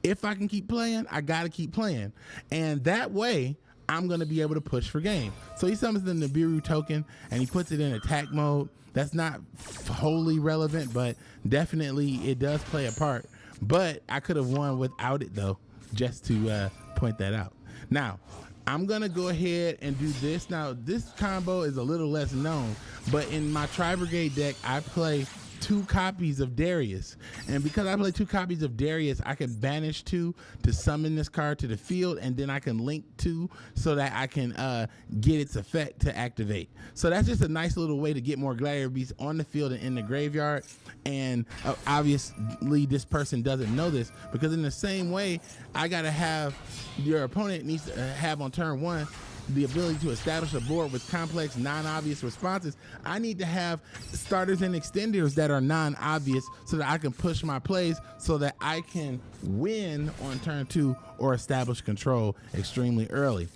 If I can keep playing, I gotta keep playing, and that way I'm gonna be able to push for game. So he summons the Nibiru token and he puts it in attack mode. That's not wholly relevant, but definitely it does play a part. But I could have won without it though, just to point that out. Now, I'm gonna go ahead and do this. Now, this combo is a little less known, but in my Tri-Brigade deck, I play 2 copies of Darius, and because I play 2 copies of Darius, I can banish 2 to summon this card to the field, and then I can link 2 so that I can get its effect to activate. So that's just a nice little way to get more Gladiator Beasts on the field and in the graveyard. And obviously this person doesn't know this, because in the same way, I gotta have, your opponent needs to have on turn 1 the ability to establish a board with complex, non-obvious responses. I need to have starters and extenders that are non-obvious so that I can push my plays so that I can win on turn 2 or establish control extremely early.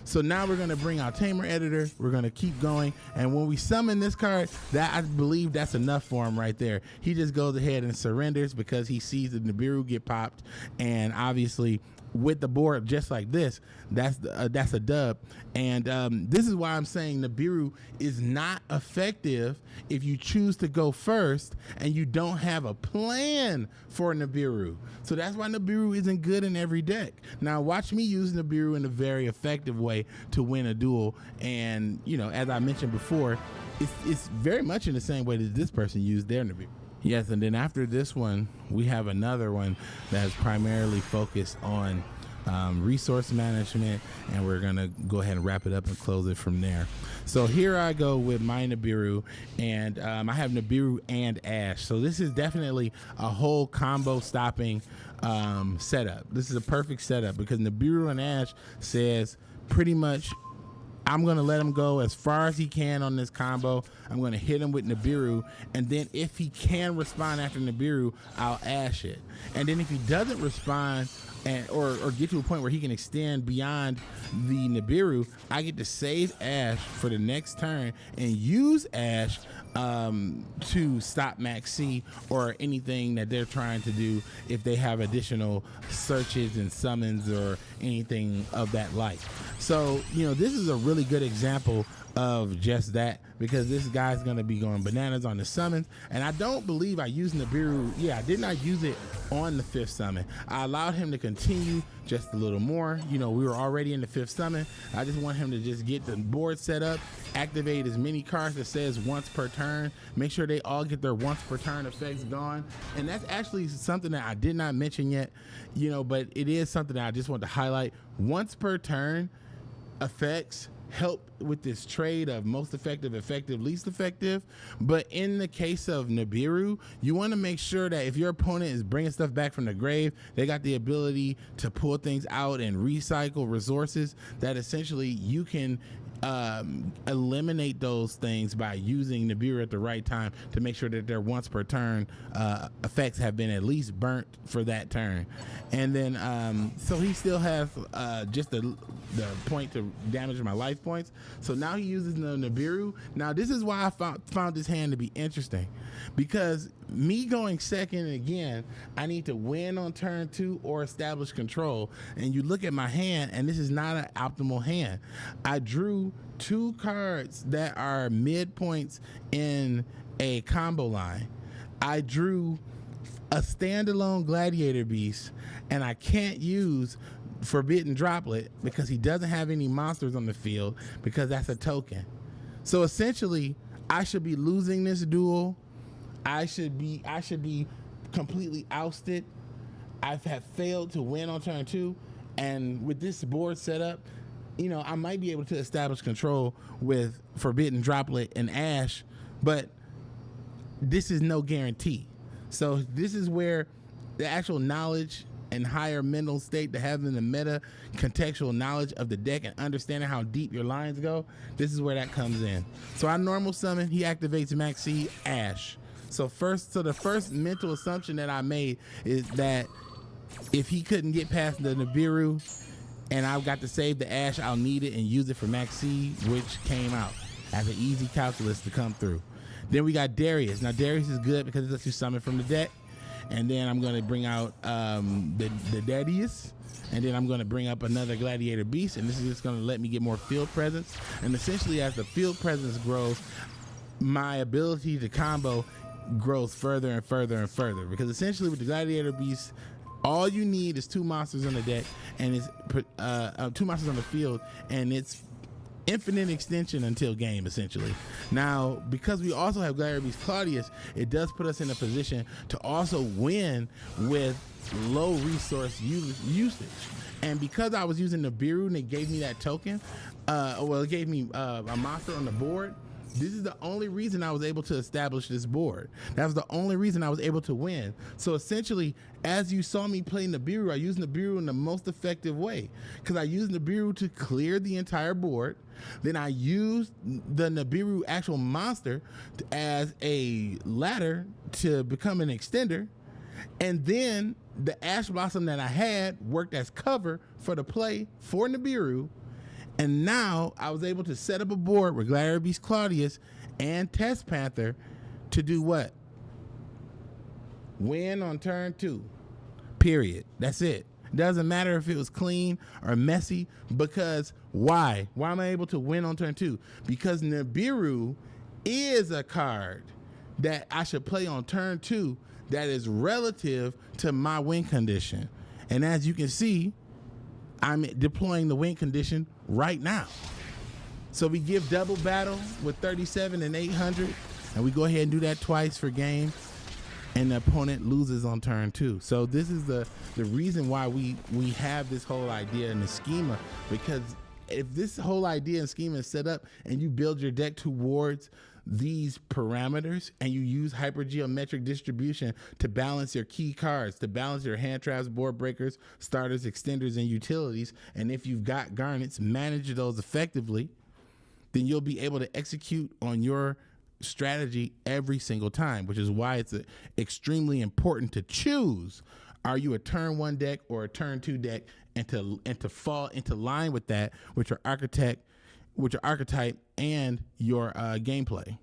So now we're going to bring our Tamer Editor. We're going to keep going. And when we summon this card, that I believe that's enough for him right there. He just goes ahead and surrenders because he sees the Nibiru get popped. And obviously, with the board just like this, that's a dub. And this is why I'm saying Nibiru is not effective if you choose to go first and you don't have a plan for Nibiru. So that's why Nibiru isn't good in every deck. Now watch me use Nibiru in a very effective way to win a duel. And you know, as I mentioned before, it's very much in the same way that this person used their Nibiru. Yes, and then after this one, we have another one that's primarily focused on resource management, and we're gonna go ahead and wrap it up and close it from there. So here I go with my Nibiru, and I have Nibiru and Ash. So this is definitely a whole combo stopping setup. This is a perfect setup because Nibiru and Ash says pretty much, I'm going to let him go as far as he can on this combo. I'm going to hit him with Nibiru, and then if he can respond after Nibiru, I'll Ash it. And then if he doesn't respond or get to a point where he can extend beyond the Nibiru, I get to save Ash for the next turn and use Ash to stop Max C or anything that they're trying to do if they have additional searches and summons or anything of that like. So, you know, this is a really good example of just that, because this guy's going to be going bananas on the summons. And I don't believe I used Nibiru. Yeah, I did not use it on the 5th summon. I allowed him to continue just a little more. You know, we were already in the 5th summon. I just want him to just get the board set up, activate as many cards that says once per turn, make sure they all get their once per turn effects gone. And that's actually something that I did not mention yet, you know, but it is something that I just want to highlight. Once per turn effects help with this trade of most effective, effective, least effective. But in the case of Nibiru, you want to make sure that if your opponent is bringing stuff back from the grave, they got the ability to pull things out and recycle resources, that essentially you can eliminate those things by using Nibiru at the right time to make sure that their once per turn effects have been at least burnt for that turn. And then so he still has just the point to damage my life points. So now he uses the Nibiru. Now this is why I found this hand to be interesting, because me going second again, I need to win on turn 2 or establish control. And you look at my hand, and this is not an optimal hand. I drew 2 cards that are midpoints in a combo line. I drew a standalone Gladiator Beast, and I can't use Forbidden Droplet because he doesn't have any monsters on the field, because that's a token. So essentially, I should be losing this duel. I should be completely ousted. I have failed to win on turn 2, and with this board set up, you know, I might be able to establish control with Forbidden Droplet and Ash, but this is no guarantee. So this is where the actual knowledge and higher mental state, to having the meta contextual knowledge of the deck and understanding how deep your lines go, this is where that comes in. So our normal summon, he activates Max C, Ash. So the first mental assumption that I made is that if he couldn't get past the Nibiru and I've got to save the Ash, I'll need it and use it for Max C, which came out as an easy calculus to come through. Then we got Darius. Now Darius is good because it lets you summon from the deck. And then I'm going to bring out the Darius. And then I'm going to bring up another Gladiator Beast. And this is just going to let me get more field presence. And essentially, as the field presence grows, my ability to combo grows further and further and further. Because essentially with the Gladiator Beast, all you need is 2 monsters on the deck, and it's 2 monsters on the field, and it's infinite extension until game, essentially. Now, because we also have Gladiator Beast Claudius, it does put us in a position to also win with low resource usage. And because I was using Nibiru and it gave me that token, it gave me a monster on the board, this is the only reason I was able to establish this board. That was the only reason I was able to win. So essentially, as you saw me play Nibiru, I used Nibiru in the most effective way, because I used Nibiru to clear the entire board. Then I used the Nibiru actual monster as a ladder to become an extender. And then the Ash Blossom that I had worked as cover for the play for Nibiru. And now I was able to set up a board with Gladiator Beast Claudius and Test Panther to do what? Win on turn 2. Period. That's it. Doesn't matter if it was clean or messy, because why? Why am I able to win on turn 2? Because Nibiru is a card that I should play on turn 2 that is relative to my win condition. And as you can see, I'm deploying the win condition right now. So we give double battle with 37 and 800, and we go ahead and do that twice for game, and the opponent loses on turn 2. So this is the reason why we have this whole idea and the schema, because if this whole idea and schema is set up and you build your deck towards these parameters and you use hypergeometric distribution to balance your key cards, to balance your hand traps, board breakers, starters, extenders, and utilities, and if you've got garnets, manage those effectively, then you'll be able to execute on your strategy every single time, which is why it's extremely important to choose. Are you a turn 1 deck or a turn 2 deck, and to fall into line with that, which are archetype and your gameplay.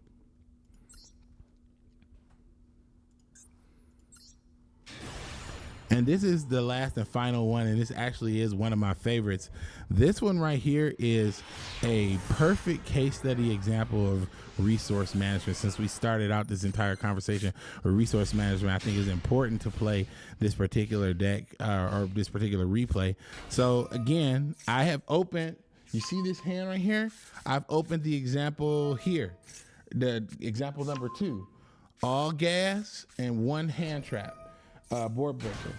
And this is the last and final one, and this actually is one of my favorites. This one right here is a perfect case study example of resource management. Since we started out this entire conversation with resource management, I think it's important to play this particular deck or this particular replay. So again, I have opened, you see this hand right here? I've opened the example here, the example number 2, all gas and 1 hand trap. Board breaker,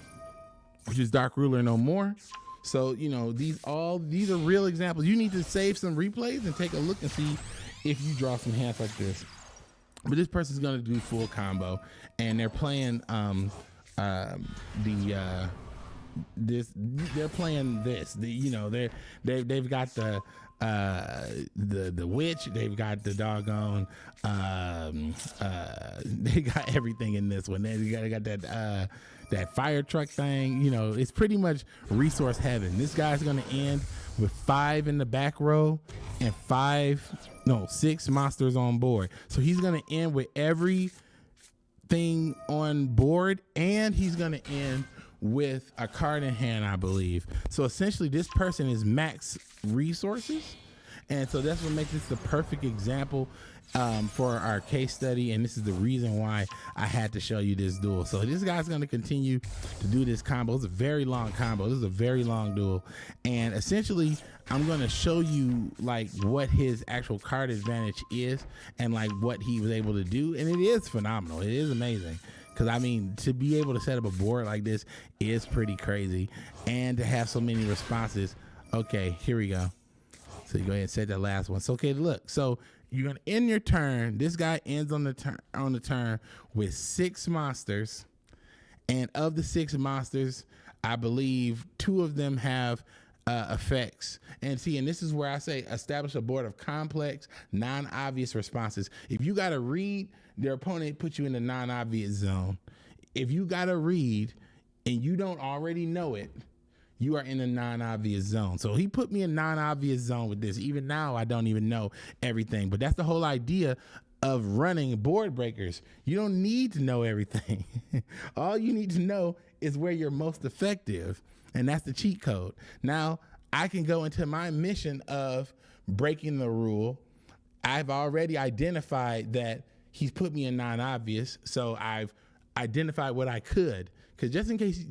which is Dark Ruler No More. So you know these are real examples. You need to save some replays and take a look and see if you draw some hands like this. But this person's gonna do full combo, and they're playing they're playing this. They've got the witch, they've got the doggone they got everything in this one. They got that fire truck thing. You know, it's pretty much resource heaven. This guy's gonna end with 5 in the back row and 6 monsters on board. So he's gonna end with everything on board, and he's gonna end with a card in hand, I believe. So essentially this person is max resources, and so that's what makes this the perfect example for our case study, and this is the reason why I had to show you this duel. So this guy's going to continue to do this combo. It's a very long combo. This is a very long duel, and essentially I'm going to show you like what his actual card advantage is and like what he was able to do, and it is phenomenal. It is amazing. Because, I mean, to be able to set up a board like this is pretty crazy. And to have so many responses. Okay, here we go. So you go ahead and set that last one. So, okay, look. So you're going to end your turn. This guy ends on the turn with 6 monsters. And of the 6 monsters, I believe 2 of them have effects. And see, and this is where I say establish a board of complex, non-obvious responses. If you got to read, their opponent puts you in the non-obvious zone. If you got to read and you don't already know it, you are in a non-obvious zone. So he put me in non-obvious zone with this. Even now, I don't even know everything. But that's the whole idea of running board breakers. You don't need to know everything. All you need to know is where you're most effective. And that's the cheat code. Now, I can go into my mission of breaking the rule. I've already identified that he's put me in non-obvious, so I've identified what I could. Because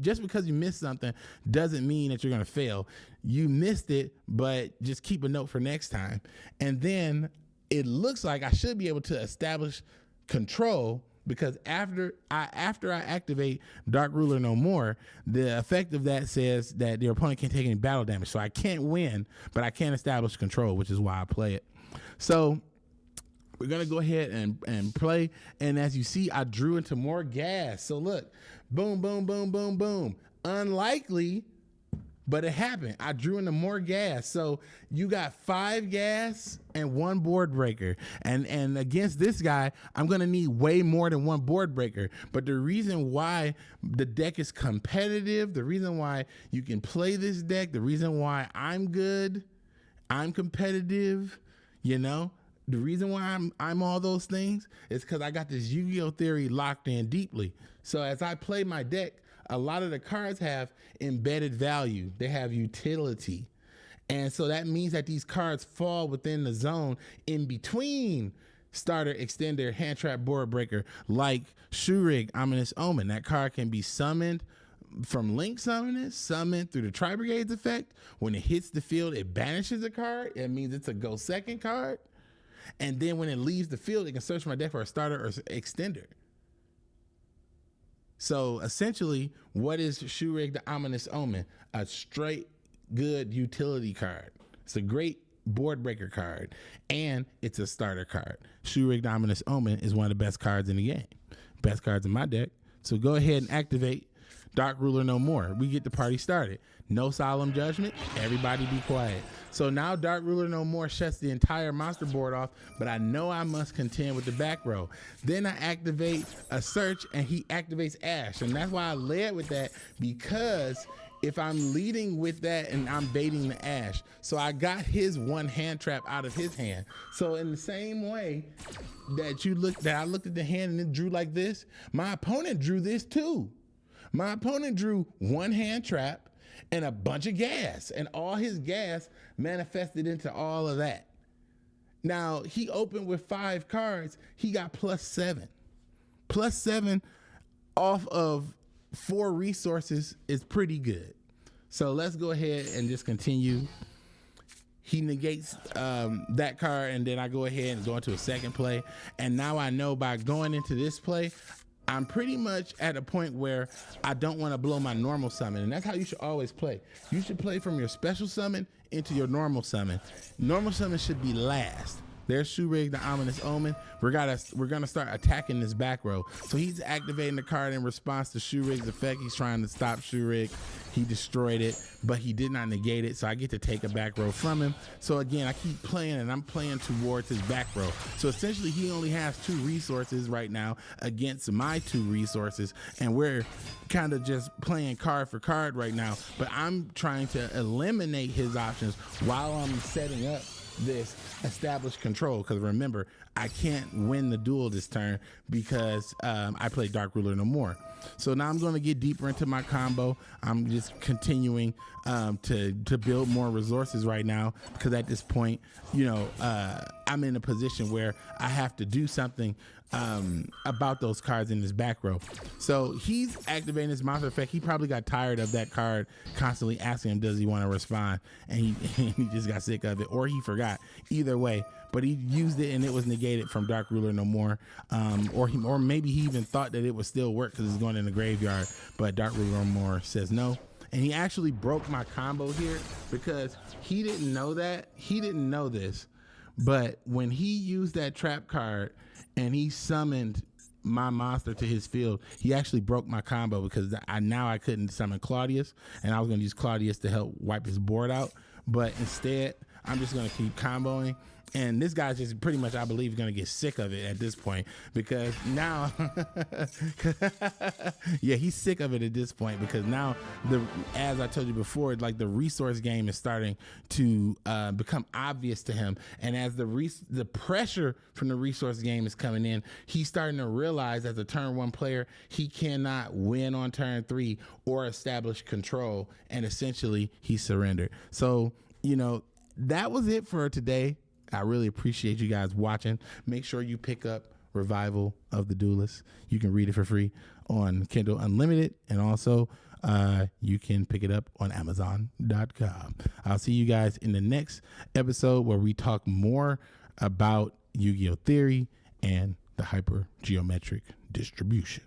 just because you missed something doesn't mean that you're going to fail. You missed it, but just keep a note for next time. And then it looks like I should be able to establish control, because after I activate Dark Ruler No More, the effect of that says that your opponent can't take any battle damage. So I can't win, but I can establish control, which is why I play it. So we're going to go ahead and play. And as you see, I drew into more gas. So look, boom, boom, boom, boom, boom. Unlikely, but it happened. I drew into more gas. So you got 5 gas and 1 board breaker. And against this guy, I'm going to need way more than 1 board breaker. But the reason why the deck is competitive, the reason why you can play this deck, the reason why I'm good I'm competitive, you know. The reason why I'm all those things is because I got this Yu-Gi-Oh theory locked in deeply. So as I play my deck, a lot of the cards have embedded value. They have utility. And so that means that these cards fall within the zone in between starter, extender, hand trap, board breaker, like Shurig, Ominous Omen. That card can be summoned from Link Summoning, summoned through the Tri-Brigades effect. When it hits the field, it banishes a card. It means it's a go second card. And then when it leaves the field, it can search my deck for a starter or extender. So essentially, what is Shurig the Ominous Omen? A straight good utility card. It's a great board breaker card, and it's a starter card. Shurig the Ominous Omen is one of the best cards in the game. Best cards in my deck. So go ahead and activate Dark Ruler No More. We get the party started. No solemn judgment. Everybody be quiet. So now Dark Ruler No More shuts the entire monster board off, but I know I must contend with the back row. Then I activate a search, and he activates Ash. And that's why I led with that, because if I'm leading with that and I'm baiting the Ash, so I got his one hand trap out of his hand. So in the same way that I looked at the hand and it drew like this, my opponent drew this too. My opponent drew one hand trap and a bunch of gas, and all his gas manifested into all of that. Now, he opened with 5 cards. He got +7. +7 off of 4 resources is pretty good. So let's go ahead and just continue. He negates that card, and then I go ahead and go into a second play. And now I know by going into this play, I'm pretty much at a point where I don't want to blow my normal summon. And that's how you should always play. You should play from your special summon into your normal summon. Normal summon should be last. There's Shurig the Ominous Omen. We're gonna start attacking this back row. So he's activating the card in response to Shurig's effect. He's trying to stop Shurig. He destroyed it, but he did not negate it. So I get to take a back row from him. So again, I keep playing, and I'm playing towards his back row. So essentially, he only has 2 resources right now against my 2 resources, and we're kind of just playing card for card right now. But I'm trying to eliminate his options while I'm setting up this established control, because remember, I can't win the duel this turn because I play Dark Ruler No More. So now I'm going to get deeper into my combo. I'm just continuing to build more resources right now, because at this point, I'm in a position where I have to do something about those cards in this back row. So he's activating his monster effect. He probably got tired of that card constantly asking him, does he want to respond? And he just got sick of it, or he forgot. Either way, but he used it and it was negated from Dark Ruler No More. Or maybe he even thought that it would still work because it's going in the graveyard, but Dark Ruler No More says no. And he actually broke my combo here because he didn't know that. He didn't know this, but when he used that trap card and he summoned my monster to his field, he actually broke my combo, because I couldn't summon Claudius, and I was going to use Claudius to help wipe his board out. But instead, I'm just going to keep comboing. And this guy's just pretty much, I believe, going to get sick of it at this point, because now, yeah, he's sick of it at this point, because now, as I told you before, like the resource game is starting to become obvious to him. And as the pressure from the resource game is coming in, he's starting to realize, as a turn 1 player, he cannot win on turn 3 or establish control. And essentially, he surrendered. So, that was it for today. I really appreciate you guys watching. Make sure you pick up Revival of the Duelist. You can read it for free on Kindle Unlimited, and also you can pick it up on Amazon.com. I'll see you guys in the next episode, where we talk more about Yu-Gi-Oh! Theory and the hypergeometric distribution.